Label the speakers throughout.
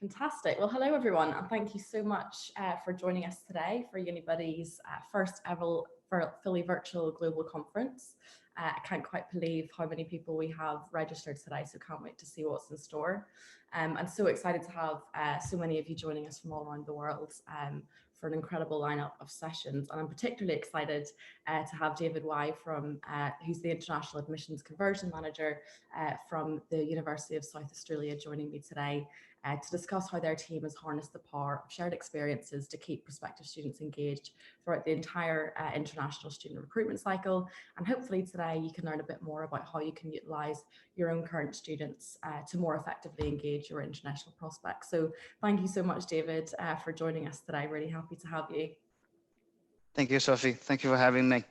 Speaker 1: Fantastic. Well, hello everyone, and thank you so much for joining us today for Unibuddy's first ever fully virtual global conference. I can't quite believe how many people we have registered today, so can't wait to see what's in store. I'm so excited to have so many of you joining us from all around the world for an incredible lineup of sessions. And I'm particularly excited to have David Y who's the International Admissions Conversion Manager from the University of South Australia, joining me today to discuss how their team has harnessed the power of shared experiences to keep prospective students engaged throughout the entire international student recruitment cycle. And hopefully today you can learn a bit more about how you can utilise your own current students to more effectively engage your international prospects. So thank you so much, David, for joining us today. Really happy to have you.
Speaker 2: Thank you, Sophie. Thank you for having me.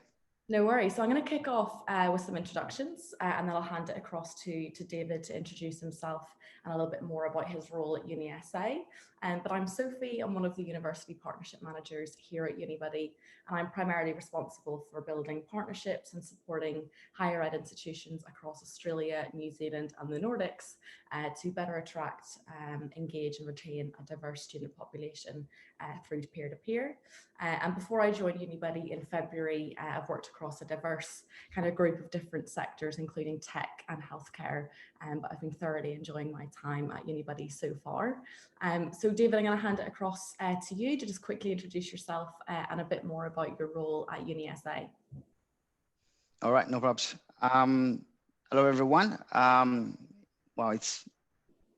Speaker 1: No worries. So I'm going to kick off with some introductions and then I'll hand it across to David to introduce himself and a little bit more about his role at UniSA. But I'm Sophie. I'm one of the University Partnership Managers here at Unibuddy, and I'm primarily responsible for building partnerships and supporting higher ed institutions across Australia, New Zealand and the Nordics to better attract, engage and retain a diverse student population through peer-to-peer. And before I joined Unibuddy in February, I've worked across a diverse kind of group of different sectors, including tech and healthcare. But I've been thoroughly enjoying my time at Unibuddy so far. So David, I'm going to hand it across to you to just quickly introduce yourself and a bit more about your role at UniSA.
Speaker 2: All right, no problems. Hello, everyone. Well, it's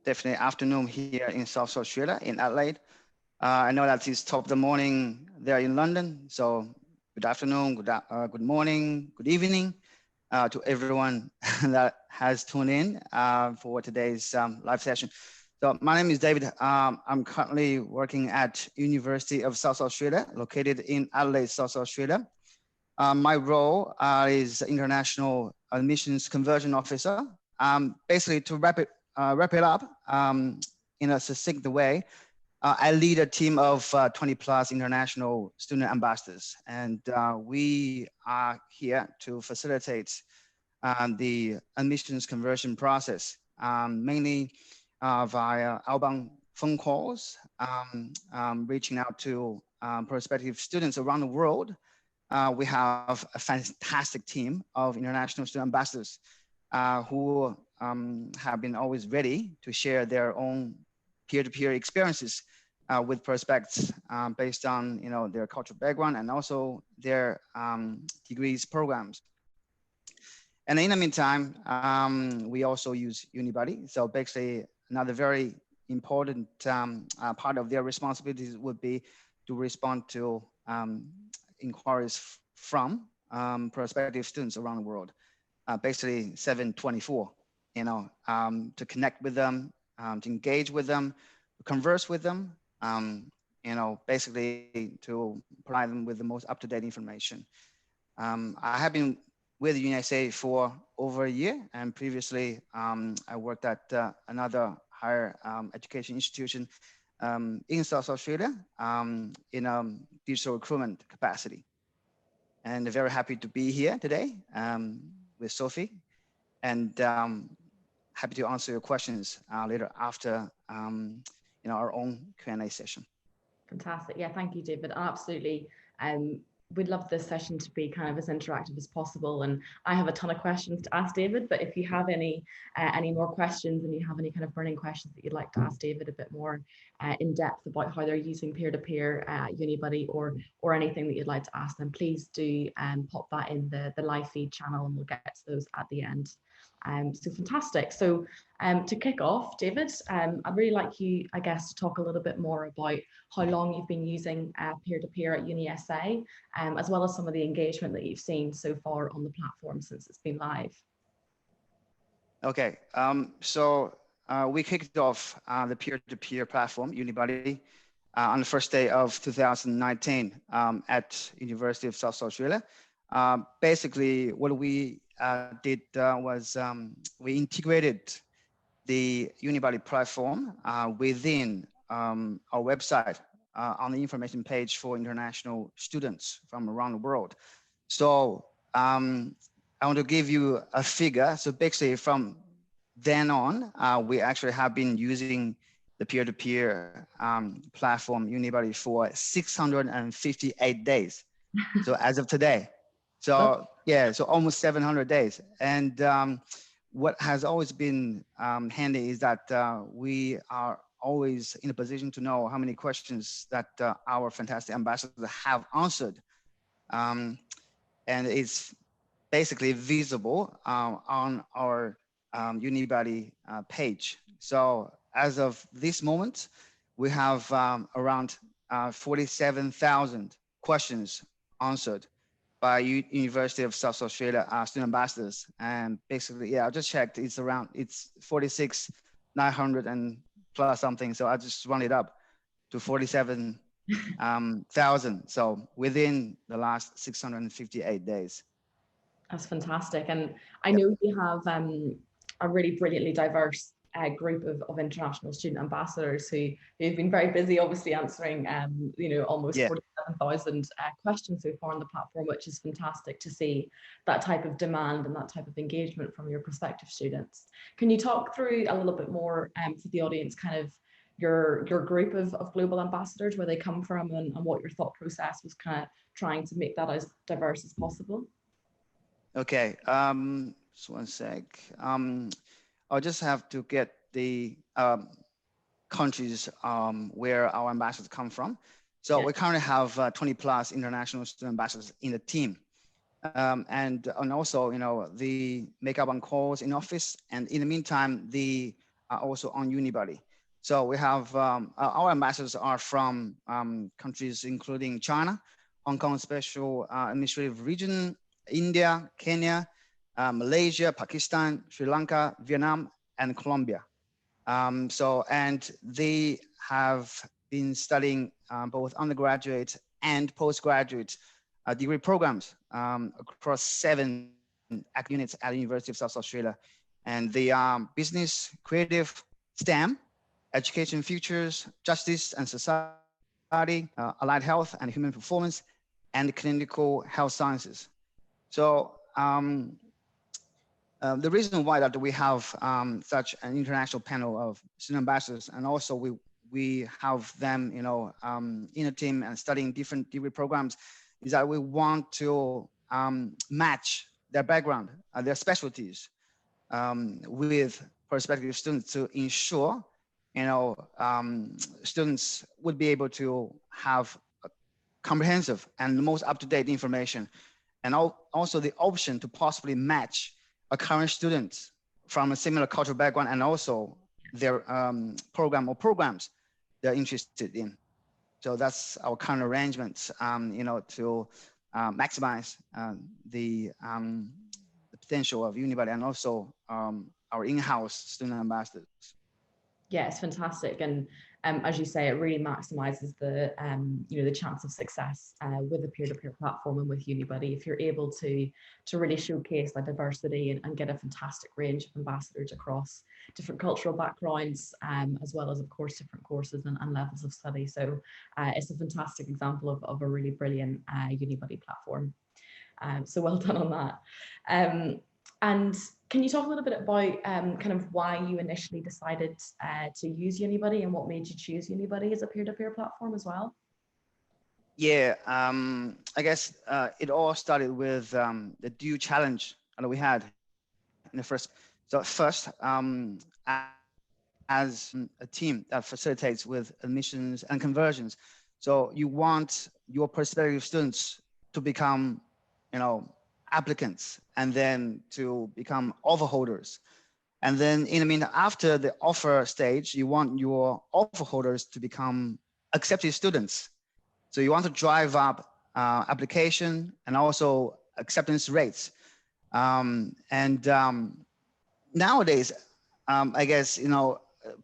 Speaker 2: definitely afternoon here in South Australia, in Adelaide. I know that it's top of the morning there in London. So good afternoon, good morning, good evening to everyone that has tuned in for today's live session. So my name is David. I'm currently working at University of South Australia, located in Adelaide, South Australia. My role is International Admissions Conversion Officer. Basically, to wrap it up in a succinct way, I lead a team of 20 plus international student ambassadors, and we are here to facilitate the admissions conversion process, mainly via outbound phone calls, reaching out to prospective students around the world. We have a fantastic team of international student ambassadors who have been always ready to share their own peer-to-peer experiences with prospects based on their cultural background and also their degrees programs. And in the meantime, we also use Unibuddy. So basically, another very important part of their responsibilities would be to respond to inquiries from prospective students around the world, basically 7/24, to connect with them, to engage with them, to converse with them, basically to provide them with the most up-to-date information. I have been with UniSA for over a year, and previously I worked at another higher education institution in South Australia in a digital recruitment capacity. And very happy to be here today with Sophie, and happy to answer your questions later after our own Q&A session.
Speaker 1: Fantastic. Yeah, thank you, David. Absolutely. We'd love this session to be kind of as interactive as possible. And I have a ton of questions to ask David, but if you have any more questions and you have any kind of burning questions that you'd like to ask David a bit more in depth about how they're using peer-to-peer at Unibuddy or anything that you'd like to ask them, please do pop that in the live feed channel and we'll get to those at the end. So fantastic. So to kick off, David, I'd really like you, I guess, to talk a little bit more about how long you've been using peer-to-peer at UniSA, as well as some of the engagement that you've seen so far on the platform since it's been live.
Speaker 2: Okay, so we kicked off the peer-to-peer platform, Unibuddy, on the first day of 2019 at University of South Australia. Basically, what we did was we integrated the Unibuddy platform within our website on the information page for international students from around the world. So I want to give you a figure. So basically from then on, we actually have been using the peer-to-peer platform Unibuddy for 658 days. So as of today, so yeah, so almost 700 days. And what has always been handy is that we are always in a position to know how many questions that our fantastic ambassadors have answered. And it's basically visible on our Unibuddy page. So as of this moment, we have around 47,000 questions answered by University of South Australia student ambassadors. And basically, yeah, I just checked, it's 46,900 and plus something. So I just round it up to 47,000. So within the last 658 days.
Speaker 1: That's fantastic. And I know you have a really brilliantly diverse group of international student ambassadors who've been very busy, obviously answering, almost 47,000 questions so far on the platform, which is fantastic to see that type of demand and that type of engagement from your prospective students. Can you talk through a little bit more for the audience, kind of your group of global ambassadors, where they come from, and what your thought process was kind of trying to make that as diverse as possible?
Speaker 2: Okay, just one sec. I'll just have to get the countries where our ambassadors come from. So we currently have 20 plus international student ambassadors in the team. And also, the makeup on calls in office. And in the meantime, they are also on Unibuddy. So we have our ambassadors are from countries including China, Hong Kong Special Administrative Region, India, Kenya, Malaysia, Pakistan, Sri Lanka, Vietnam, and Colombia. And they have been studying both undergraduate and postgraduate degree programs across 7 academic units at the University of South Australia. And they are business, creative, STEM, education futures, justice and society, allied health and human performance, and clinical health sciences. So the reason why that we have such an international panel of student ambassadors, and also we have them, in a team and studying different degree programs, is that we want to match their background, their specialties, with prospective students to ensure, students would be able to have comprehensive and the most up-to-date information, and also the option to possibly match a current student from a similar cultural background and also their program or programs they're interested in. So that's our current arrangements, to maximize the potential of Unibuddy and also our in-house student ambassadors.
Speaker 1: Yeah, it's fantastic, and as you say, it really maximizes the the chance of success with a peer-to-peer platform and with Unibuddy if you're able to really showcase that diversity and get a fantastic range of ambassadors across different cultural backgrounds, as well as, of course, different courses and levels of study. So it's a fantastic example of a really brilliant Unibuddy platform. So well done on that. And can you talk a little bit about kind of why you initially decided to use Unibuddy and what made you choose Unibuddy as a peer-to-peer platform as well?
Speaker 2: Yeah, I guess it all started with the due challenge that we had in the first. So first, as a team that facilitates with admissions and conversions, so you want your prospective students to become, applicants, and then to become offer holders. And then in the meantime, after the offer stage, you want your offer holders to become accepted students. So you want to drive up application and also acceptance rates. Nowadays, I guess,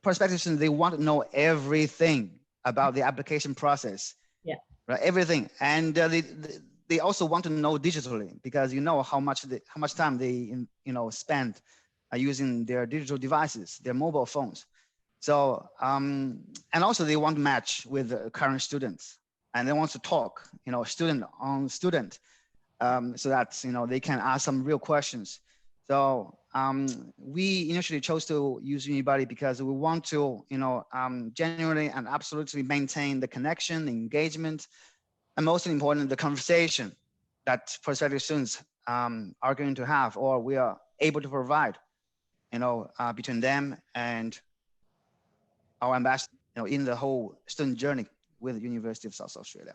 Speaker 2: prospective students, they want to know everything about the application process.
Speaker 1: Yeah.
Speaker 2: Right, everything. And they also want to know digitally, because how much time they spend using their digital devices, their mobile phones. So and also they want to match with current students, and they want to talk, student on student, so that they can ask some real questions. So we initially chose to use Unibuddy because we want to, genuinely and absolutely maintain the connection, the engagement, and most important, the conversation that prospective students are going to have, or we are able to provide, between them and our ambassador, in the whole student journey with the University of South Australia.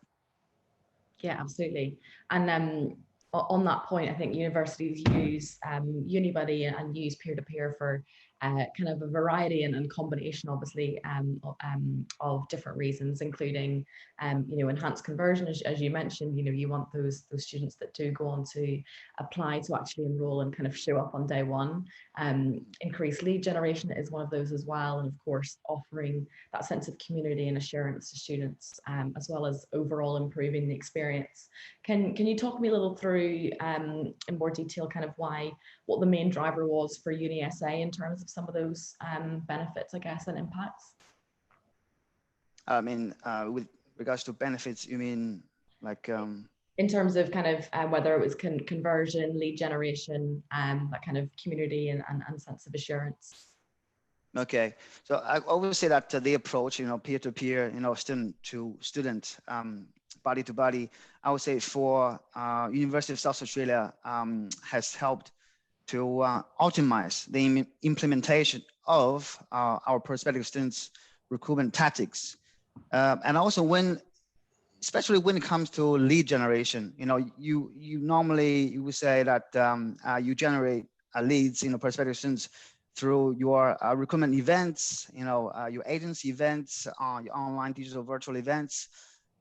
Speaker 1: Yeah, absolutely. And on that point, I think universities use Unibuddy and use peer-to-peer for kind of a variety and combination, obviously, of different reasons, including, enhanced conversion, as you mentioned. You want those students that do go on to apply to actually enroll and kind of show up on day one. Increased lead generation is one of those as well, and of course, offering that sense of community and assurance to students, as well as overall improving the experience. Can you talk me a little through in more detail kind of what the main driver was for UniSA in terms of some of those benefits, I guess, and impacts?
Speaker 2: I mean, with regards to benefits, you mean like
Speaker 1: in terms of kind of whether it was conversion, lead generation, that kind of community and sense of assurance?
Speaker 2: Okay, so I always say that the approach, peer-to-peer, student to student, body to body, I would say for University of South Australia has helped to optimize the implementation of our prospective students recruitment tactics. And also especially when it comes to lead generation, you normally, you would say that you generate leads, prospective students through your recruitment events, your agency events, your online digital virtual events.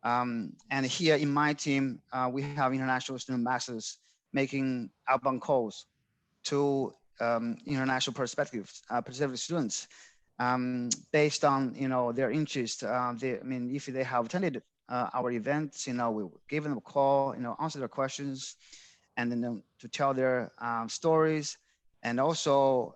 Speaker 2: And here in my team, we have international student ambassadors making outbound calls to international prospective students based on their interest. If they have attended our events, we give them a call, answer their questions, and then to tell their stories. And also,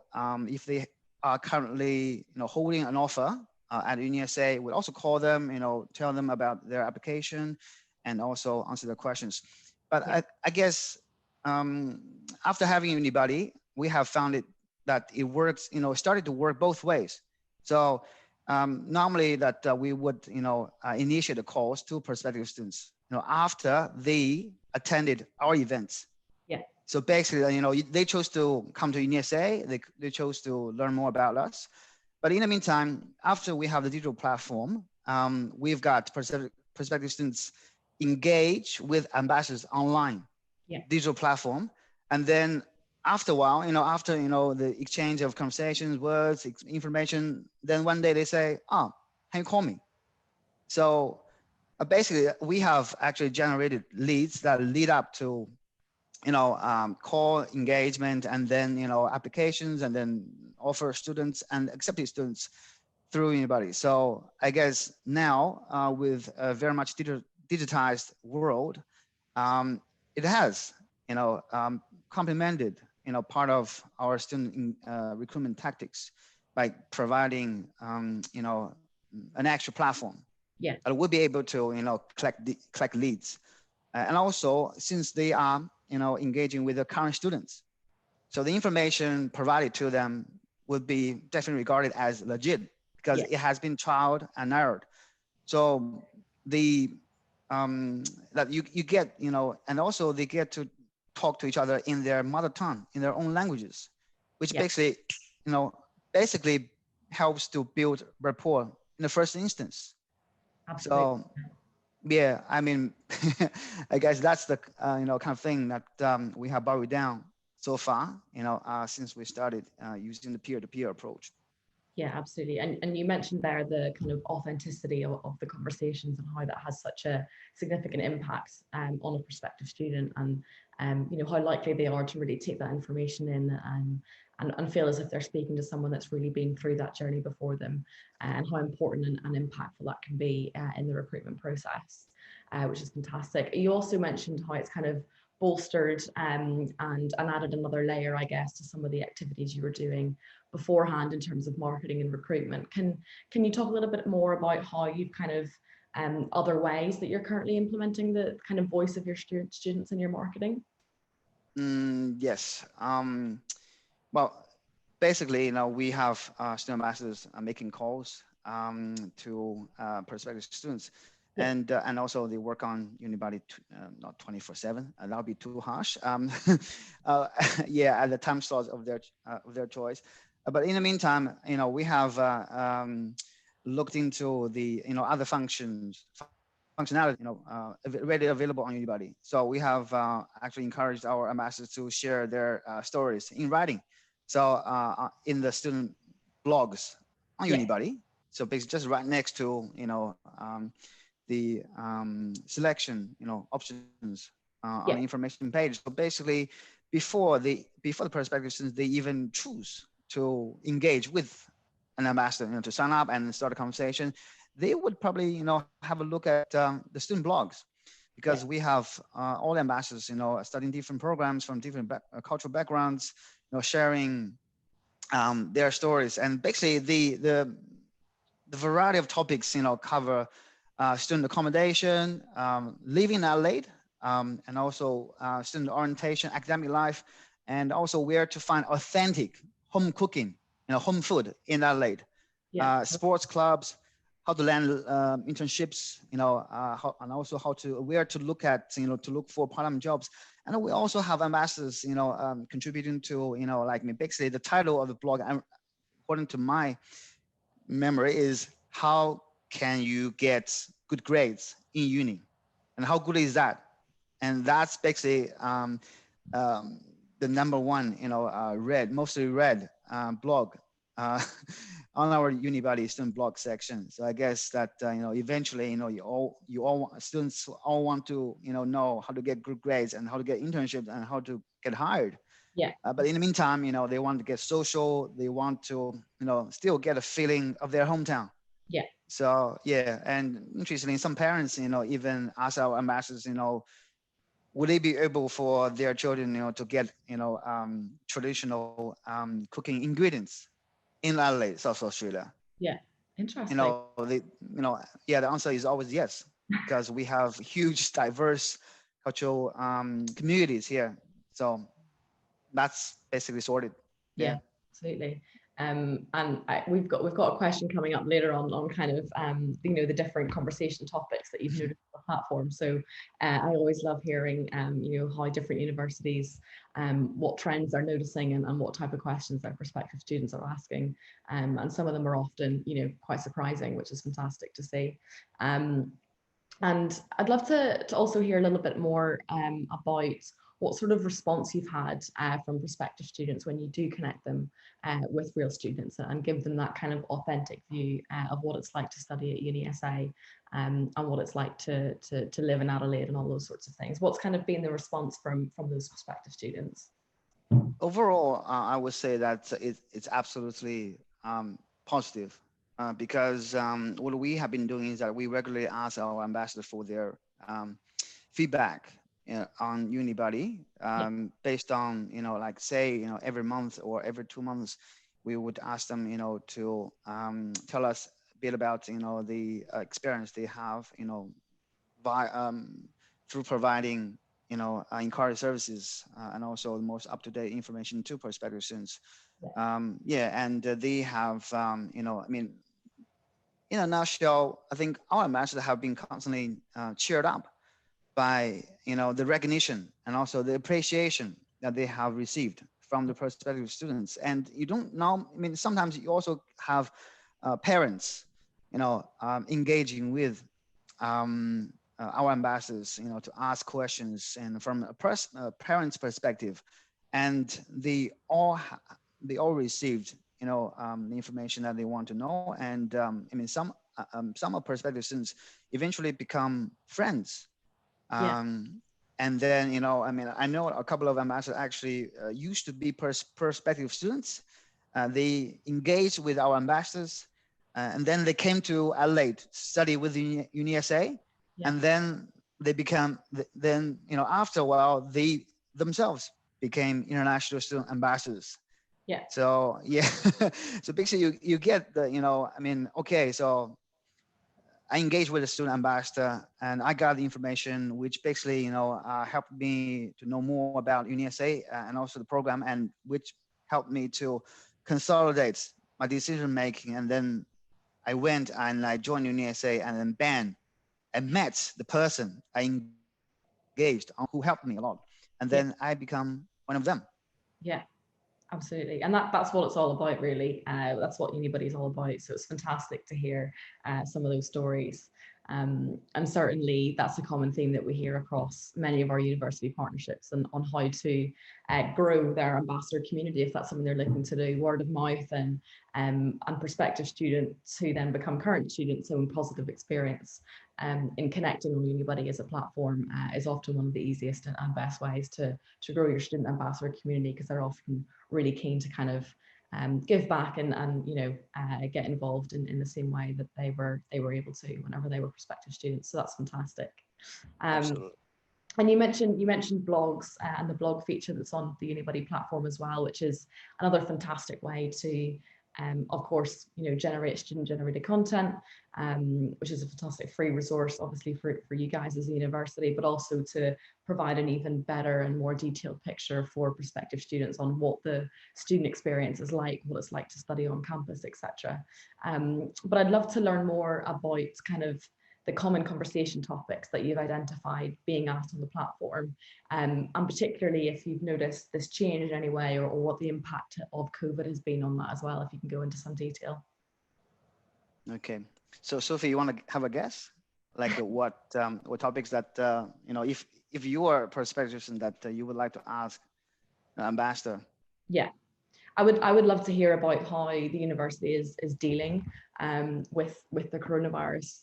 Speaker 2: if they are currently holding an offer at UniSA, we'll also call them, tell them about their application, and also answer their questions. But I guess after having Unibuddy, we have found that it works, started to work both ways. So normally that we would, initiate the calls to prospective students, after they attended our events.
Speaker 1: Yeah.
Speaker 2: So basically, they chose to come to UniSA, they chose to learn more about us. But in the meantime, after we have the digital platform, we've got prospective students engage with ambassadors online, digital platform. And then after a while, after, the exchange of conversations, words, information, then one day they say, oh, can you call me? So basically we have actually generated leads that lead up to, call engagement, and then, applications, and then offer students and accepted students through Unibuddy. So I guess now with a very much digitized world, it has, complemented, part of our student recruitment tactics by providing, an extra platform.
Speaker 1: Yeah.
Speaker 2: That we'll be able to, collect leads. And also, since they are, engaging with the current students, so the information provided to them would be definitely regarded as legit because it has been trialed and errored. So the that you get, and also they get to talk to each other in their mother tongue, in their own languages, which basically helps to build rapport in the first instance.
Speaker 1: Absolutely.
Speaker 2: So yeah, I mean, I guess that's the kind of thing that we have borrowed down so far, since we started using the peer-to-peer approach.
Speaker 1: Yeah, absolutely. And you mentioned there the kind of authenticity of the conversations and how that has such a significant impact on a prospective student, and how likely they are to really take that information in and feel as if they're speaking to someone that's really been through that journey before them, and how important and impactful that can be in the recruitment process, which is fantastic. You also mentioned how it's kind of bolstered and added another layer, I guess, to some of the activities you were doing beforehand in terms of marketing and recruitment. Can you talk a little bit more about how you've kind of other ways that you're currently implementing the kind of voice of your students in your marketing?
Speaker 2: Yes. Well, basically, we have student ambassadors making calls to prospective students,
Speaker 1: Yeah,
Speaker 2: and also they work on Unibuddy not 24/7. That would be too harsh. Yeah, at the time slots of their choice. But in the meantime, we have looked into the other functionality readily available on Unibuddy. So we have actually encouraged our ambassadors to share their stories in writing. So in the student blogs on
Speaker 1: yeah,
Speaker 2: Unibuddy. So basically just right next to the selection options on the
Speaker 1: yeah,
Speaker 2: information page. So basically before the prospective students they even choose to engage with an ambassador, to sign up and start a conversation, they would probably have a look at the student blogs, because
Speaker 1: yeah,
Speaker 2: we have all ambassadors studying different programs from different cultural backgrounds, sharing their stories. And basically the variety of topics cover student accommodation, living in Adelaide, and also student orientation, academic life, and also where to find authentic home cooking, home food in Adelaide,
Speaker 1: yeah,
Speaker 2: sports clubs, how to land internships, and also where to look at, to look for part-time jobs. And we also have ambassadors, contributing to, like me. Basically, the title of the blog, according to my memory, is how can you get good grades in uni, and how good is that? And that's basically um, the number one, mostly read blog uh, on our Unibuddy student blog section. So I guess that eventually, students all want to know how to get good grades and how to get internships and how to get hired.
Speaker 1: yeah,
Speaker 2: But in the meantime, they want to get social. They want to, still get a feeling of their hometown.
Speaker 1: yeah,
Speaker 2: So yeah, and interestingly, some parents, even ask our ambassadors, would they be able for their children, to get, traditional cooking ingredients in Adelaide, South Australia?
Speaker 1: yeah. Interesting.
Speaker 2: Yeah, the answer is always yes, because we have huge, diverse cultural communities here. So that's basically sorted.
Speaker 1: Yeah,
Speaker 2: Yeah.
Speaker 1: absolutely. And we've got a question coming up later on kind of the different conversation topics that you've noticed on the platform. So I always love hearing how different universities what trends they're noticing and what type of questions their prospective students are asking. And some of them are often quite surprising, which is fantastic to see. Um, and I'd love to also hear a little bit more about what sort of response you've had from prospective students when you do connect them with real students and give them that kind of authentic view of what it's like to study at UniSA and what it's like to live in Adelaide and all those sorts of things. What's kind of been the response from those prospective students?
Speaker 2: Overall, I would say that it's absolutely positive, because what we have been doing is that we regularly ask our ambassadors for their feedback on Unibuddy,
Speaker 1: Yeah,
Speaker 2: based on, like say, every month or every 2 months, we would ask them, to tell us a bit about, the experience they have, by through providing inquiry services, and also the most up-to-date information to prospective students.
Speaker 1: yeah,
Speaker 2: Yeah, and they have I mean, in a nutshell, I think our ambassadors have been constantly cheered up by the recognition and also the appreciation that they have received from the prospective students. And you don't know, I mean, sometimes you also have parents engaging with our ambassadors, to ask questions, and from a parent's perspective, and they all received, the information that they want to know. And I mean, some of prospective students eventually become friends.
Speaker 1: yeah,
Speaker 2: And then, I mean, I know a couple of ambassadors actually used to be prospective students. They engaged with our ambassadors, and then they came to Adelaide to study with UniSA,
Speaker 1: yeah,
Speaker 2: and then they become, then, after a while, they themselves became international student ambassadors.
Speaker 1: yeah,
Speaker 2: So yeah, so basically you get the, I mean, okay, so I engaged with a student ambassador and I got the information, which basically, helped me to know more about UniSA and also the program, and which helped me to consolidate my decision making. And then I went and I joined UniSA, and then bam, I met the person I engaged on who helped me a lot. And then I become one of them.
Speaker 1: Yeah. Absolutely. And that's what it's all about, really. That's what Unibuddy is all about. So it's fantastic to hear some of those stories. And certainly that's a common theme that we hear across many of our university partnerships, and on how to grow their ambassador community, if that's something they're looking to do, word of mouth, and prospective students who then become current students' own positive experience in connecting on Unibuddy as a platform is often one of the easiest and best ways to grow your student ambassador community, because they're often really keen to kind of give back and get involved in the same way that they were able to whenever they were prospective students. So that's fantastic.
Speaker 2: Absolutely.
Speaker 1: And you mentioned blogs and the blog feature that's on the Unibuddy platform as well, which is another fantastic way to, of course, generate student-generated content, which is a fantastic free resource, obviously for you guys as a university, but also to provide an even better and more detailed picture for prospective students on what the student experience is like, what it's like to study on campus, etc. But I'd love to learn more about kind of the common conversation topics that you've identified being asked on the platform, and particularly if you've noticed this change in any way, or what the impact of COVID has been on that as well, if you can go into some detail.
Speaker 2: Okay. So Sophie, you want to have a guess? Like what topics that, if you are a prospective student that you would like to ask an ambassador?
Speaker 1: Yeah. I would love to hear about how the university is dealing with the coronavirus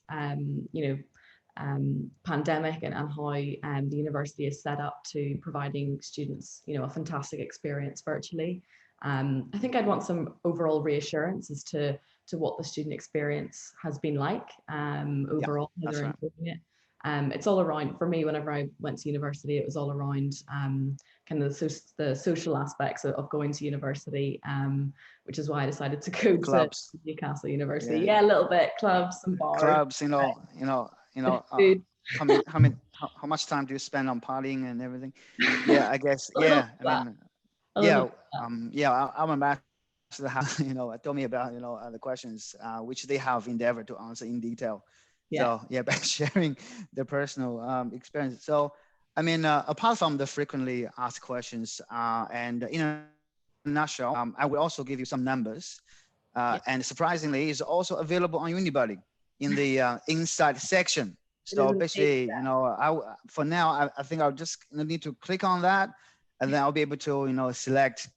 Speaker 1: pandemic, and how the university is set up to providing students a fantastic experience virtually. I think I'd want some overall reassurance as to what the student experience has been like overall.
Speaker 2: Yeah, that's right.
Speaker 1: It. It's all around, for me, whenever I went to university, it was all around kind of the social aspects of going to university, which is why I decided to go
Speaker 2: Clubs.
Speaker 1: to Newcastle University. Yeah, a little bit, clubs and bars.
Speaker 2: Clubs, how much time do you spend on partying and everything? Yeah, I guess. Yeah, I'm a master. Told me about the questions which they have endeavored to answer in detail.
Speaker 1: Yeah.
Speaker 2: So yeah, by sharing their personal experience. So I mean, apart from the frequently asked questions, and in a nutshell, I will also give you some numbers. And surprisingly, it's also available on Unibuddy in the inside section. So basically, for now, I think I'll just need to click on that, and then I'll be able to, select,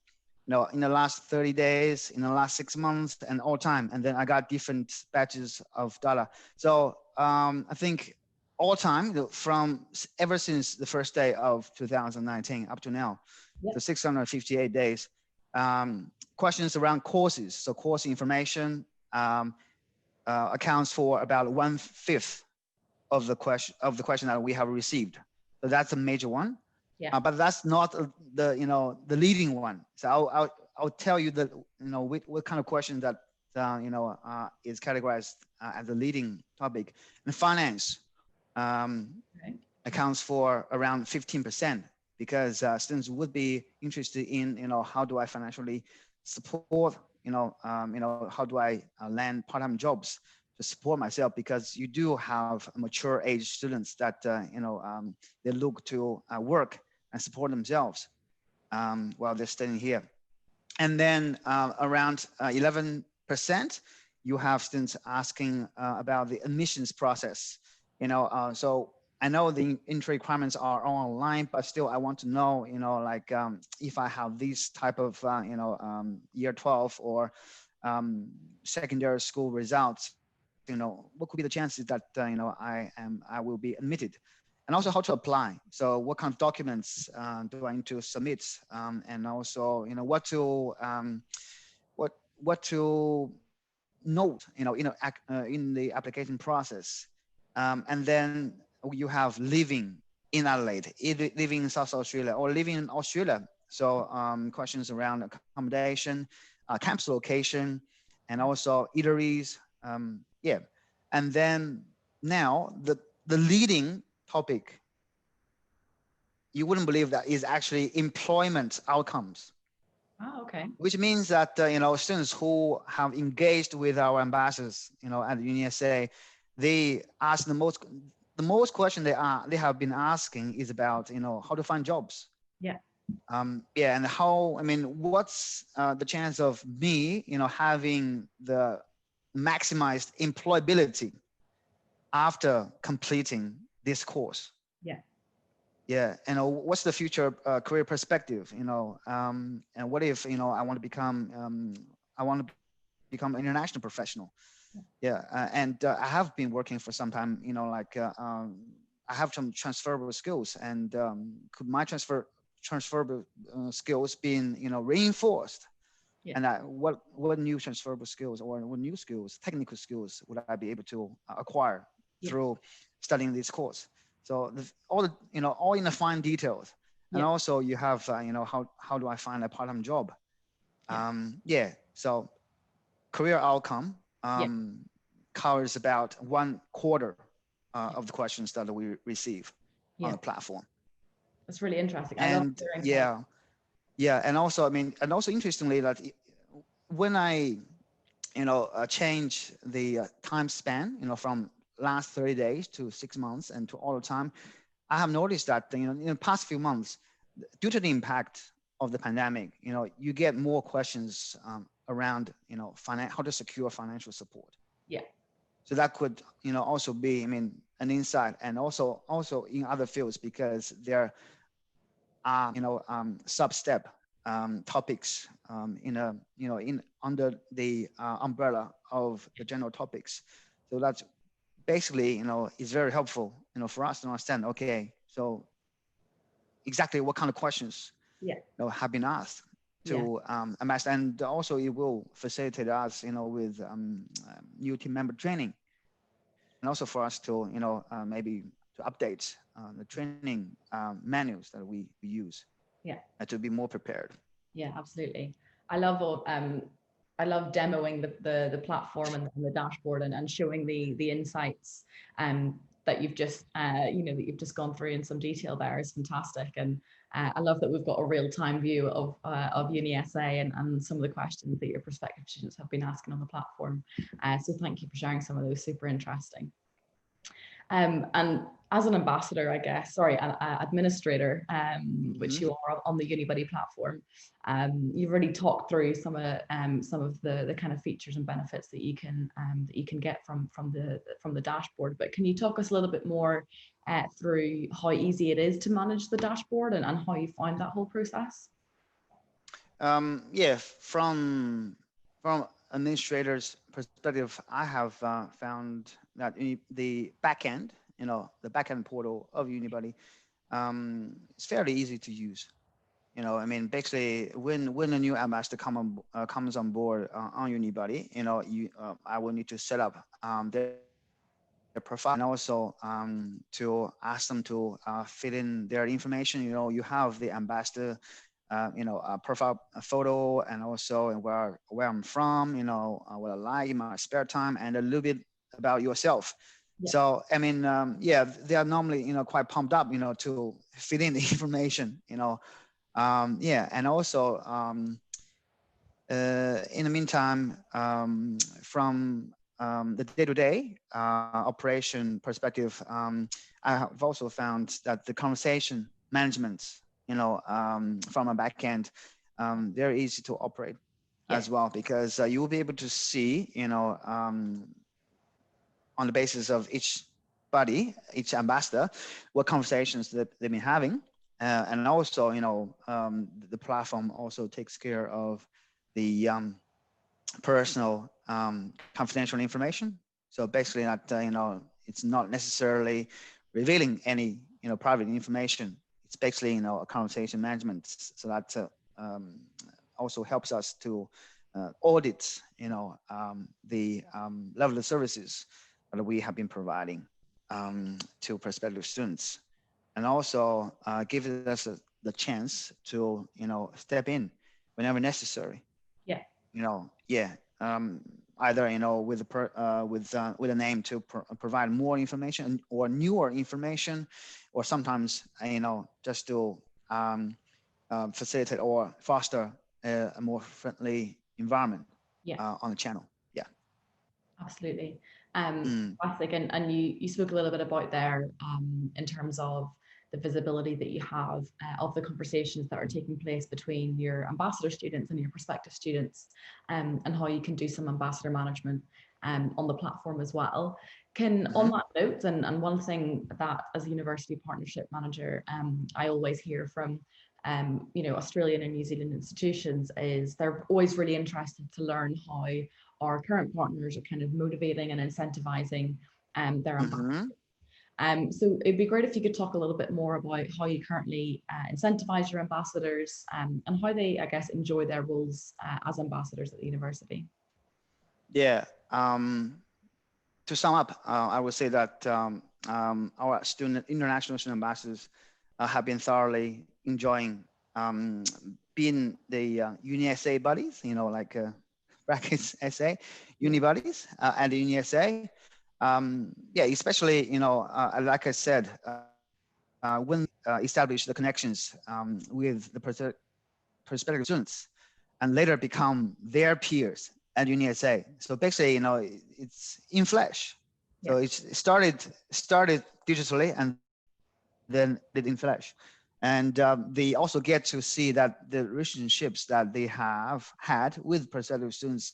Speaker 2: in the last 30 days, in the last 6 months, and all time. And then I got different batches of data. So I think all time, from ever since the first day of 2019 up to now, the 658 days, questions around courses. So course information accounts for about 1/5 of the question that we have received. So that's a major one.
Speaker 1: Yeah.
Speaker 2: But that's not the leading one. So I'll tell you that what kind of question that is categorized as a leading topic. And finance accounts for around 15%, because students would be interested in how do I financially support, how do I land part-time jobs to support myself, because you do have mature age students that they look to work and support themselves while they're studying here. And then around 11%, you have students asking about the admissions process. So I know the entry requirements are online, but still I want to know, if I have these type of, year 12 or secondary school results, what could be the chances that, I will be admitted, and also how to apply. So what kind of documents do I need to submit? And also, what to note, in the application process. And then you have living in Adelaide, either living in South Australia or living in Australia. So questions around accommodation, campus location, and also eateries. And then now the leading topic, you wouldn't believe that, is actually employment outcomes.
Speaker 1: Oh, Okay.
Speaker 2: which means that, students who have engaged with our ambassadors, at the UniSA, they ask the most question they have been asking is about, how to find jobs.
Speaker 1: Yeah.
Speaker 2: Yeah, and how, what's the chance of me, having the maximized employability after completing this course?
Speaker 1: Yeah.
Speaker 2: Yeah, and what's the future career perspective? And what if I want to become an international professional? Yeah, and I have been working for some time. I have some transferable skills, and could my transferable skills being reinforced?
Speaker 1: Yeah.
Speaker 2: And what new transferable skills or what new skills, technical skills, would I be able to acquire through studying this course? So all in the fine details. And also you have, how do I find a part-time job? So career outcome covers about 1/4 of the questions that we receive on the platform.
Speaker 1: That's really interesting. I love
Speaker 2: And
Speaker 1: hearing
Speaker 2: and also interestingly, that when I change the time span, from last 30 days to 6 months and to all the time, I have noticed that, in the past few months, due to the impact of the pandemic, you get more questions around, how to secure financial support.
Speaker 1: Yeah.
Speaker 2: So that could, also be, an insight, and also in other fields, because there are, sub-step topics in under the umbrella of the general topics. So that's basically, is very helpful, for us to understand, okay, so exactly what kind of questions have been asked to amass, and also it will facilitate us, with new team member training, and also for us to, maybe to update the training manuals that we use to be more prepared.
Speaker 1: Yeah, absolutely. I love demoing the platform and the dashboard and showing the insights that you've just that you've just gone through in some detail there is fantastic. And I love that we've got a real-time view of UniSA and some of the questions that your prospective students have been asking on the platform. So thank you for sharing some of those, super interesting. And as an ambassador, I guess, sorry, an administrator, which you are on the Unibuddy platform, you've already talked through some of the kind of features and benefits that you can get from the dashboard. But can you talk us a little bit more through how easy it is to manage the dashboard and how you find that whole process?
Speaker 2: From administrators' perspective, I have found that the backend, the backend portal of Unibuddy, it's fairly easy to use. Basically, when a new ambassador comes on board on Unibuddy, I will need to set up their profile, and also to ask them to fill in their information. You have the ambassador profile photo, and also where I'm from, what I like in my spare time, and a little bit about yourself. So they are normally quite pumped up to fill in the information, and also in the meantime, from the day-to-day operation perspective, I have also found that the conversation management, from a back end, very easy to operate as well, because you will be able to see, on the basis of each ambassador, what conversations that they've been having. And also, the platform also takes care of the personal confidential information. So basically that, it's not necessarily revealing any, private information. It's basically, a conversation management. So that also helps us to audit, the level of services that we have been providing to prospective students, and also gives us the chance to, step in whenever necessary. Either with a name to provide more information or newer information, or sometimes just to facilitate or foster a more friendly environment
Speaker 1: Yeah.
Speaker 2: on the channel. Yeah.
Speaker 1: Absolutely.
Speaker 2: Mm.
Speaker 1: Fantastic. And you spoke a little bit about there in terms of the visibility that you have of the conversations that are taking place between your ambassador students and your prospective students, and how you can do some ambassador management on the platform as well. Can, on
Speaker 2: Mm-hmm.
Speaker 1: that note, and one thing that as a university partnership manager, I always hear from Australian and New Zealand institutions is they're always really interested to learn how our current partners are kind of motivating and incentivizing their ambassadors.
Speaker 2: Mm-hmm.
Speaker 1: So it'd be great if you could talk a little bit more about how you currently incentivize your ambassadors and how they, I guess, enjoy their roles as ambassadors at the university.
Speaker 2: Yeah. To sum up, I would say that our international student ambassadors have been thoroughly enjoying being the UniSA buddies, like brackets SA, Unibuddies and the UniSA. Yeah, especially, like I said, when establish the connections with the prospective students and later become their peers at UniSA. So basically, it's in flash. So it started digitally and then did in flash. And they also get to see that the relationships that they have had with prospective students,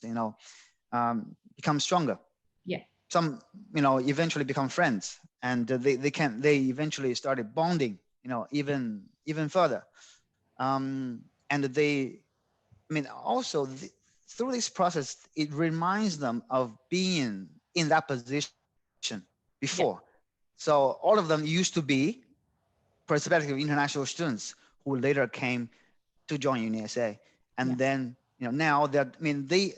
Speaker 2: become stronger.
Speaker 1: Yeah.
Speaker 2: Some, eventually become friends, and they eventually started bonding, even further. And also through this process, it reminds them of being in that position before.
Speaker 1: Yeah.
Speaker 2: So all of them used to be prospective international students who later came to join UniSA. And then, now that,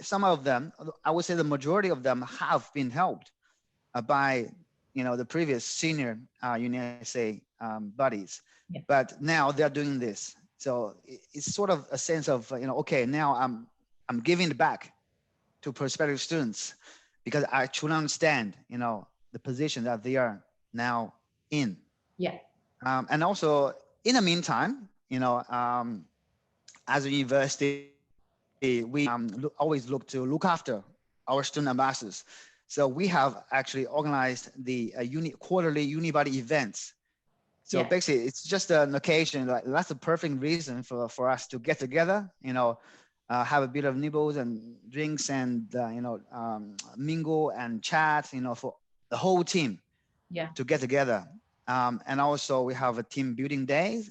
Speaker 2: some of them, I would say the majority of them have been helped by, the previous senior UniSA buddies.
Speaker 1: Yeah.
Speaker 2: But now they're doing this. So it's sort of a sense of, okay, now I'm giving it back to prospective students because I truly understand, the position that they are now in.
Speaker 1: Yeah.
Speaker 2: And also in the meantime, as a university, we always look after our student ambassadors. So we have actually organized the quarterly Unibuddy events. So basically, it's just an occasion. Like that's a perfect reason for us to get together. Have a bit of nibbles and drinks, and mingle and chat. For the whole team to get together. And also we have a team building day.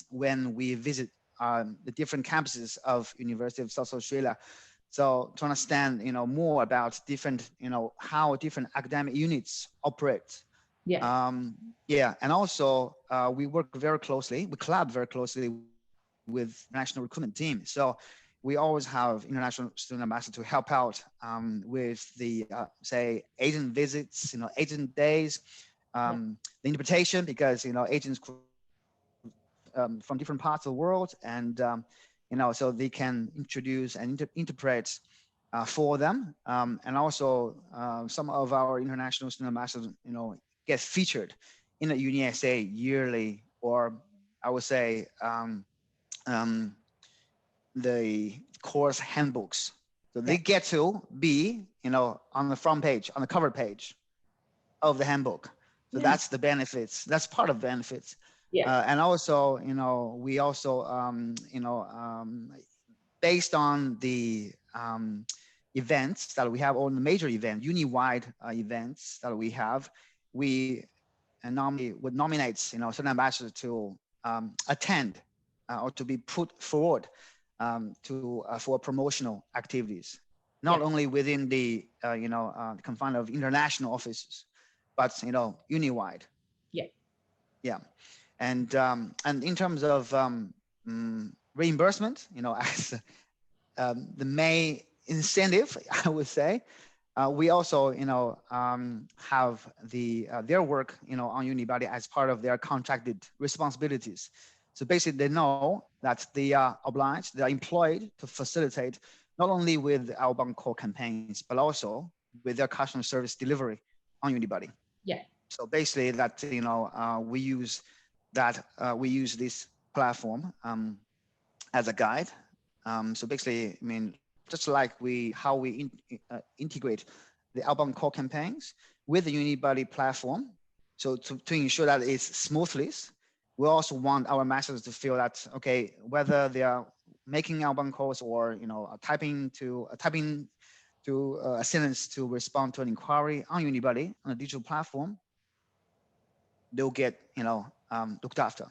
Speaker 2: When we visit the different campuses of University of South Australia. So to understand, more about different, how different academic units operate.
Speaker 1: Yeah.
Speaker 2: And also we collab very closely with national recruitment team. So we always have international student ambassador to help out with the, say, agent visits, agent days, the interpretation, because, agents from different parts of the world, and so they can introduce and interpret for them, and also some of our international student ambassadors get featured in the UniSA yearly, or I would say the course handbooks. So they get to be on the front page, on the cover page of the handbook. So that's the benefits. That's part of benefits. And also, we also, based on the events that we have, on the major event, uni-wide events that we have, we normally would nominate, certain ambassadors to attend or to be put forward for promotional activities, not only within the confine of international offices, but uni-wide. And in terms of reimbursement, as the main incentive, I would say, we also have their work on Unibuddy as part of their contracted responsibilities. So basically, they know that they are obliged, they are employed to facilitate not only with outbound call campaigns, but also with their customer service delivery on Unibuddy. So basically, that we use this platform as a guide. So basically, I mean, just like how we integrate the outbound call campaigns with the Unibuddy platform. So to ensure that it's smoothly, we also want our masters to feel that, okay, whether they are making outbound calls or, typing to a sentence to respond to an inquiry on Unibuddy on a digital platform, they'll get, looked after.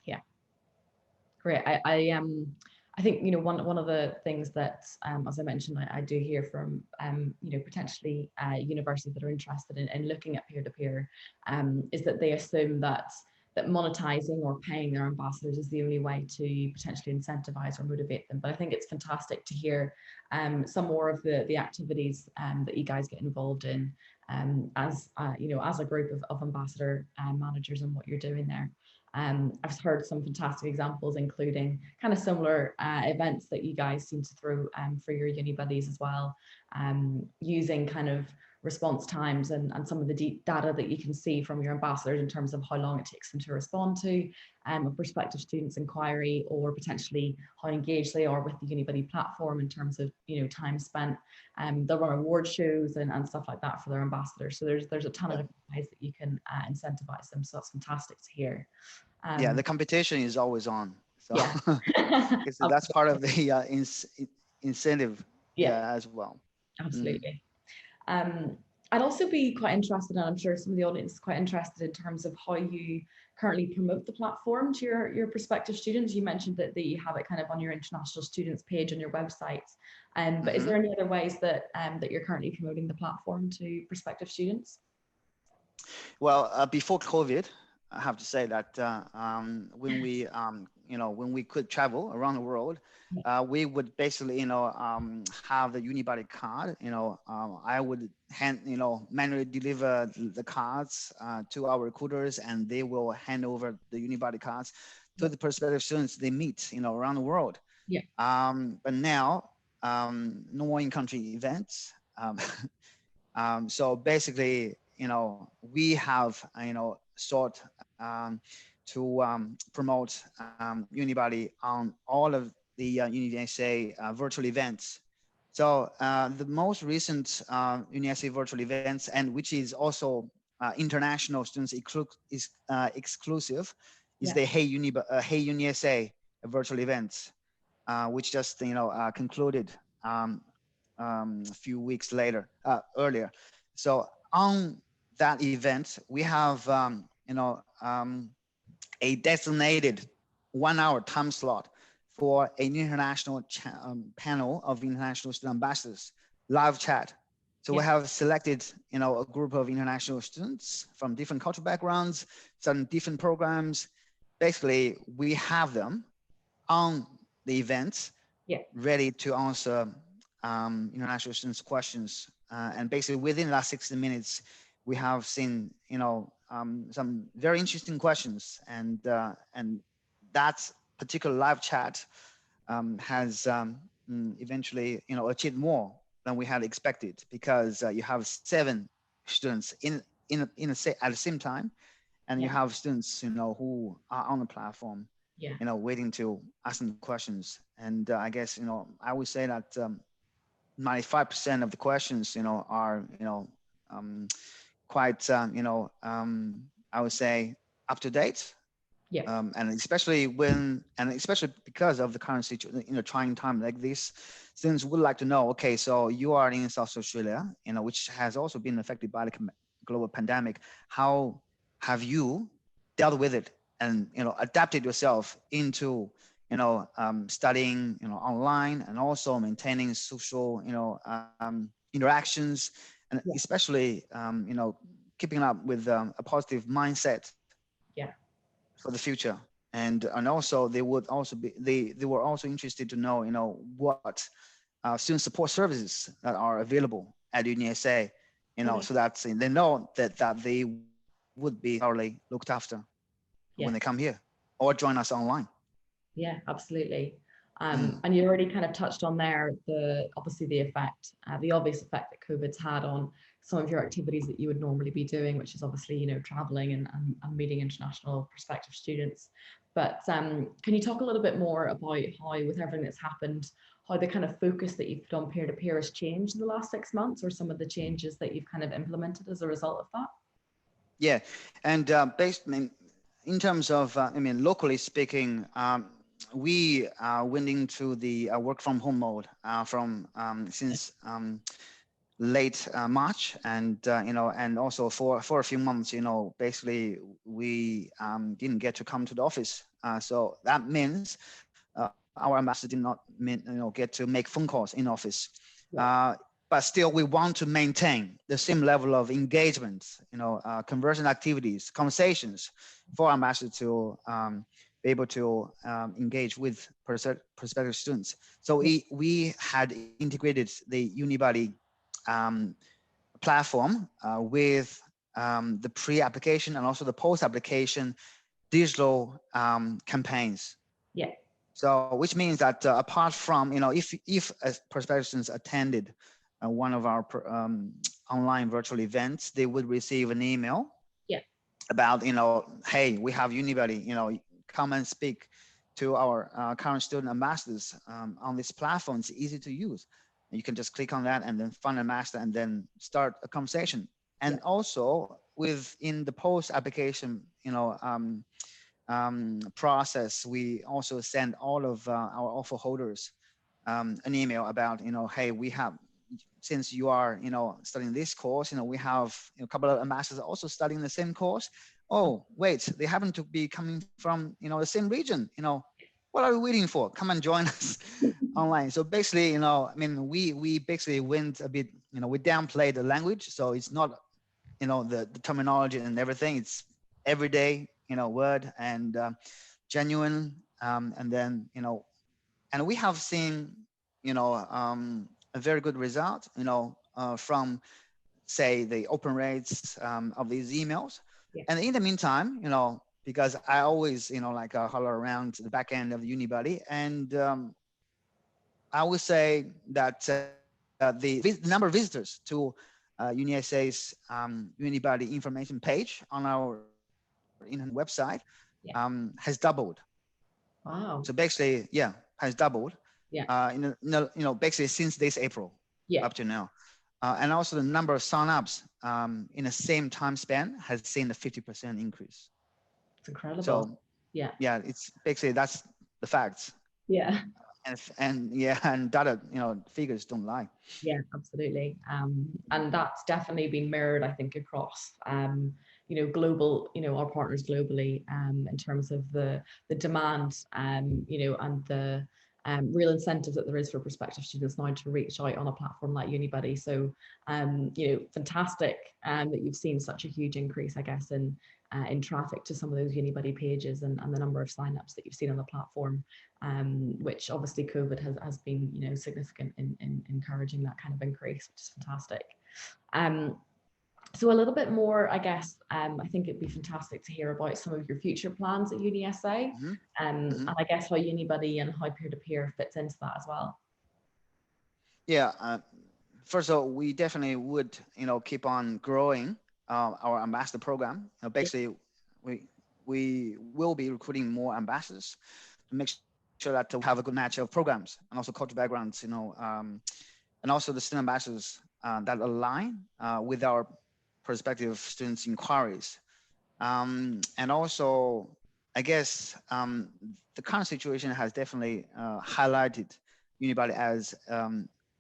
Speaker 1: Yeah, great. I think one of the things that, as I mentioned, I do hear from potentially universities that are interested in looking at peer-to-peer, is that they assume that monetizing or paying their ambassadors is the only way to potentially incentivize or motivate them. But I think it's fantastic to hear some more of the activities that you guys get involved in as as a group of ambassador managers and what you're doing there. I've heard some fantastic examples, including kind of similar events that you guys seem to throw for your uni buddies as well, using kind of response times and some of the deep data that you can see from your ambassadors in terms of how long it takes them to respond to a prospective student's inquiry, or potentially how engaged they are with the Unibuddy platform in terms of time spent. They'll run award shows and stuff like that for their ambassadors. So there's a ton of different ways that you can incentivize them. So that's fantastic to hear.
Speaker 2: Yeah, the competition is always on. So
Speaker 1: Yeah.
Speaker 2: that's part of the incentive as well.
Speaker 1: Absolutely. I'd also be quite interested, and I'm sure some of the audience is quite interested, in terms of how you currently promote the platform to your prospective students. You mentioned that you have it kind of on your international students page on your website. But is there any other ways that that you're currently promoting the platform to prospective students?
Speaker 2: Well, before COVID, I have to say that when we could travel around the world, we would basically, have the Unibuddy card. I would manually deliver the cards to our recruiters, and they will hand over the Unibuddy cards to the prospective students they meet, around the world.
Speaker 1: Yeah.
Speaker 2: But now, no more in-country events. So basically, we have, sought to promote Unibuddy on all of the UniSA virtual events. So the most recent UniSA virtual events, and which is also international students exclusive, is the Hey UniSA virtual events, which just concluded a few weeks earlier. So on that event, we have a designated 1 hour time slot for an international panel of international student ambassadors, live chat. So we have selected, a group of international students from different cultural backgrounds, some different programs. Basically, we have them on the event, ready to answer international students' questions. And basically within the last 60 minutes, we have seen, some very interesting questions, and that particular live chat has eventually, achieved more than we had expected, because you have 7 students at the same time, and you have students, who are on the platform, waiting to ask them questions. And I guess, I would say that 95% of the questions, are, quite, I would say up to date. And especially because of the current situation, in a trying time like this, students would like to know, okay, so you are in South Australia, which has also been affected by the global pandemic. How have you dealt with it and, adapted yourself into, studying, online, and also maintaining social, interactions, and especially, keeping up with a positive mindset for the future. And also they were also interested to know, what student support services that are available at UniSA, so that they know that they would be thoroughly looked after when they come here or join us online.
Speaker 1: Yeah, absolutely. And you already kind of touched on there obviously the effect, the obvious effect that COVID's had on some of your activities that you would normally be doing, which is obviously, traveling and meeting international prospective students. But can you talk a little bit more about how, with everything that's happened, how the kind of focus that you've put on peer-to-peer has changed in the last 6 months, or some of the changes that you've kind of implemented as a result of that?
Speaker 2: Yeah, and in terms of, locally speaking, we went into the work from home mode from since late March, and and also for a few months, basically we didn't get to come to the office. So that means our ambassador did not get to make phone calls in office. But still, we want to maintain the same level of engagement, conversion activities, conversations for ambassadors to be able to engage with prospective students. So we had integrated the Unibuddy platform with the pre-application and also the post-application digital campaigns.
Speaker 1: Yeah.
Speaker 2: So, which means that apart from, if prospective students attended one of our online virtual events, they would receive an email about, hey, we have Unibuddy, come and speak to our current student ambassadors on this platform. It's easy to use. You can just click on that and then find a master and then start a conversation. And also within the post application, process, we also send all of our offer holders an email about, hey, we have, since you are, studying this course, we have a couple of ambassadors also studying the same course. Oh, wait, they happen to be coming from, the same region. What are we waiting for? Come and join us online. So basically, we basically went a bit, we downplayed the language. So it's not, the terminology and everything. It's everyday, word and genuine. And then, and we have seen, a very good result, from, say, the open rates of these emails. And in the meantime, because I always, holler around the back end of Unibuddy, and I would say that the number of visitors to UniSA's Unibuddy information page on our website has doubled.
Speaker 1: Wow.
Speaker 2: So basically, has doubled. Basically since this April up to now. And also the number of signups in the same time span has seen a 50% increase.
Speaker 1: It's incredible.
Speaker 2: So it's basically, that's the facts.
Speaker 1: Yeah.
Speaker 2: And data, figures don't lie.
Speaker 1: Yeah, absolutely. And that's definitely been mirrored, I think, across global, our partners globally, in terms of the demand, and the real incentive that there is for prospective students now to reach out on a platform like Unibuddy. So, fantastic that you've seen such a huge increase, I guess, in traffic to some of those Unibuddy pages, and the number of signups that you've seen on the platform, which obviously COVID has been, significant in encouraging that kind of increase, which is fantastic. So a little bit more, I guess, I think it'd be fantastic to hear about some of your future plans at UniSA, and I guess how Unibuddy and how peer-to-peer fits into that as well.
Speaker 2: Yeah, first of all, we definitely would, keep on growing our ambassador program. Basically, we will be recruiting more ambassadors to make sure that we have a good match of programs and also cultural backgrounds, and also the student ambassadors that align with our prospective students' inquiries. And also, I guess the current situation has definitely highlighted Unibuddy as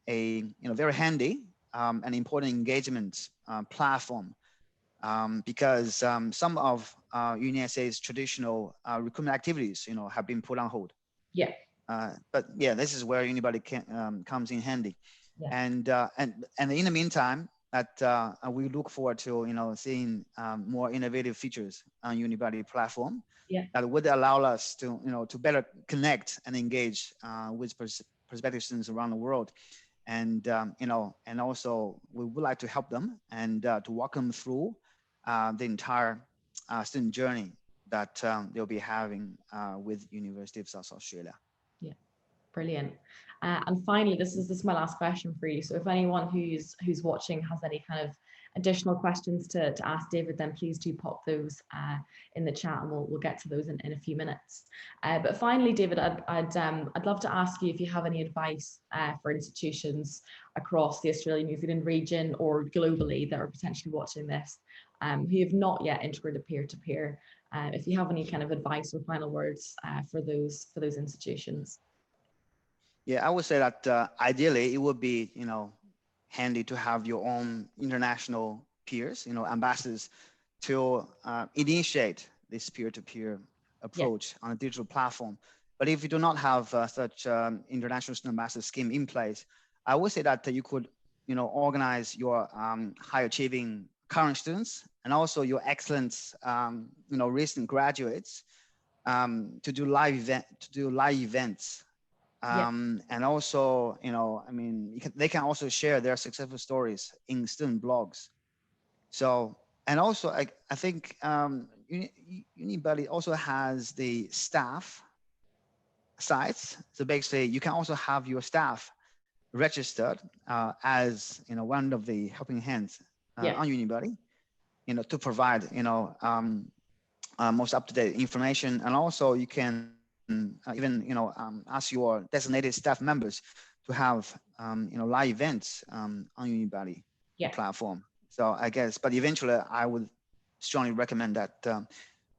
Speaker 2: a very handy and important engagement platform, because some of UniSA's traditional recruitment activities, have been put on hold. But this is where Unibuddy comes in handy. And in the meantime, that we look forward to seeing more innovative features on Unibuddy platform that would allow us to to better connect and engage with prospective students around the world, and and also we would like to help them and to walk them through the entire student journey that they'll be having with University of South Australia.
Speaker 1: Brilliant. And finally, this is my last question for you. So if anyone who's watching has any kind of additional questions to ask David, then please do pop those in the chat, and we'll get to those in a few minutes. But finally, David, I'd love to ask you if you have any advice for institutions across the Australia New Zealand region or globally that are potentially watching this, who have not yet integrated peer-to-peer. If you have any kind of advice or final words for those institutions.
Speaker 2: Yeah, I would say that ideally it would be, handy to have your own international peers, ambassadors to initiate this peer-to-peer approach on a digital platform. But if you do not have such international student ambassador scheme in place, I would say that you could, organize your high achieving current students and also your excellent, recent graduates to do live events. And also, they can also share their successful stories in student blogs. So, and also, I think Unibuddy also has the staff sites. So basically, you can also have your staff registered as one of the helping hands on Unibuddy, to provide most up-to-date information, and also you can even ask your designated staff members to have live events on Unibuddy platform. So I guess, but eventually I would strongly recommend that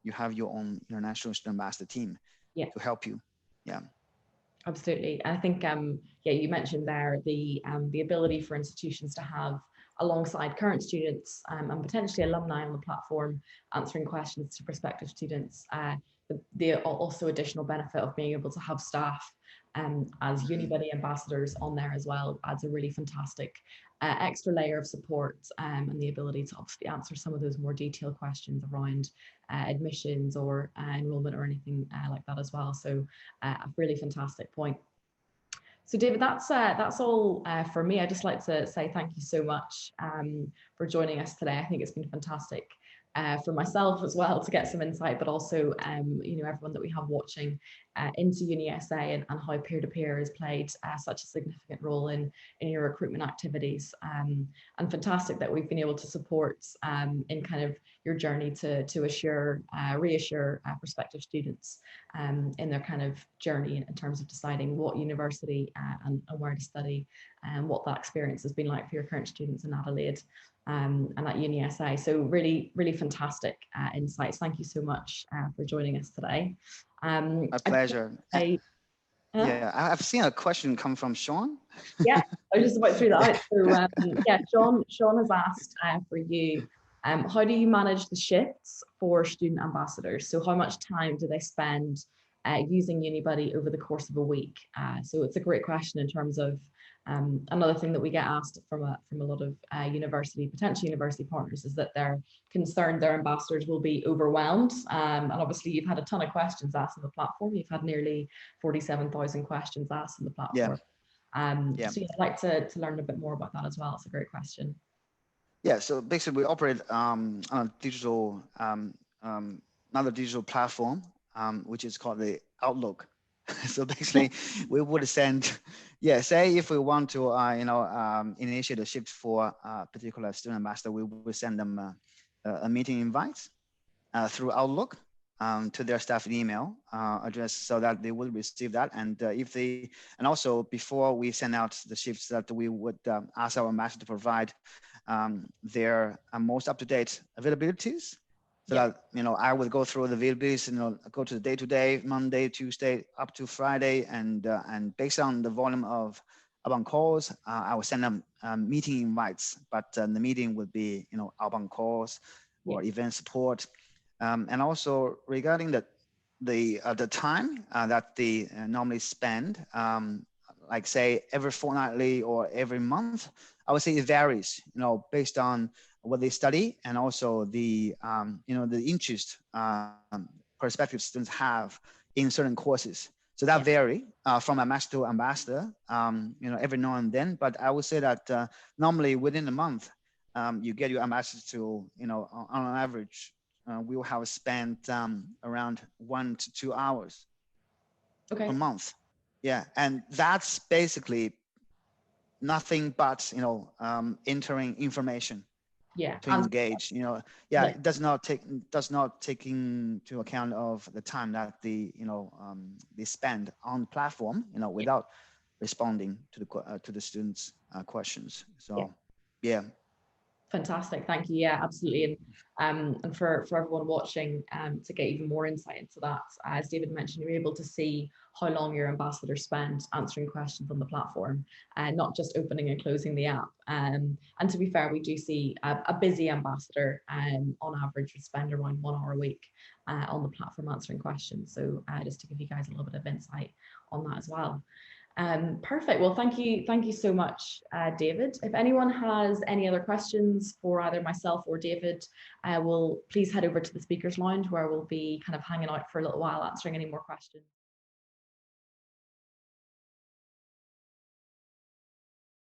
Speaker 2: you have your own international student ambassador team to help you. Yeah.
Speaker 1: Absolutely. I think, you mentioned there the ability for institutions to have, alongside current students and potentially alumni on the platform, answering questions to prospective students, the also additional benefit of being able to have staff as Unibuddy ambassadors on there as well adds a really fantastic extra layer of support, and the ability to obviously answer some of those more detailed questions around admissions or enrollment or anything like that as well. So a really fantastic point. So David, that's all for me. I'd just like to say thank you so much for joining us today. I think it's been fantastic for myself as well to get some insight, but also everyone that we have watching into UniSA and how peer-to-peer has played such a significant role in your recruitment activities, and fantastic that we've been able to support in kind of your journey to reassure prospective students in their kind of journey in terms of deciding what university and where to study, and what that experience has been like for your current students in Adelaide and at UniSA. So really, really fantastic insights. Thank you so much for joining us today.
Speaker 2: My pleasure. Yeah, I've seen a question come from Sean.
Speaker 1: Yeah, I was just about to throw that out. So Sean has asked for you, how do you manage the shifts for student ambassadors? So how much time do they spend using Unibuddy over the course of a week? So it's a great question in terms of another thing that we get asked from a lot of potential university partners is that they're concerned their ambassadors will be overwhelmed. And obviously you've had a ton of questions asked on the platform. You've had nearly 47,000 questions asked on the platform. So I'd like to learn a bit more about that as well. It's a great question.
Speaker 2: Yeah, so basically we operate on a digital, another digital platform, which is called the Outlook. So basically we would send, say if we want to, initiate a shift for a particular student ambassador, we would send them a meeting invite through Outlook to their staff email address, so that they will receive that. And and also before we send out the shifts, that we would ask our ambassador to provide their most up-to-date availabilities. So that, I would go through the availabilities, go to the day-to-day, Monday, Tuesday, up to Friday. And based on the volume of outbound calls, I will send them meeting invites, but the meeting would be, outbound calls or event support. And also regarding the time that they normally spend, like say every fortnightly or every month, I would say it varies, based on what they study and also the the interest prospective students have in certain courses. So that vary from ambassador to ambassador, every now and then. But I would say that normally within a month, you get your ambassadors to, on an average, we will have spent around 1 to 2 hours per month. Yeah, and that's basically nothing but, you know, entering information
Speaker 1: Yeah,
Speaker 2: to
Speaker 1: and
Speaker 2: engage, you know. Yeah,
Speaker 1: yeah,
Speaker 2: it does not take into account of the time that the, you know, they spend on platform, you know,
Speaker 1: yeah,
Speaker 2: without responding to the students' questions.
Speaker 1: yeah.
Speaker 2: So yeah.
Speaker 1: Fantastic, thank you. Yeah, absolutely. And for everyone watching, to get even more insight into that, as David mentioned, you're able to see how long your ambassadors spend answering questions on the platform, and not just opening and closing the app. And to be fair, we do see a busy ambassador, on average, would spend around 1 hour a week on the platform answering questions. So just to give you guys a little bit of insight on that as well. Perfect. Well, thank you so much, David. If anyone has any other questions for either myself or David, will please head over to the speakers lounge, where we'll be kind of hanging out for a little while answering any more questions.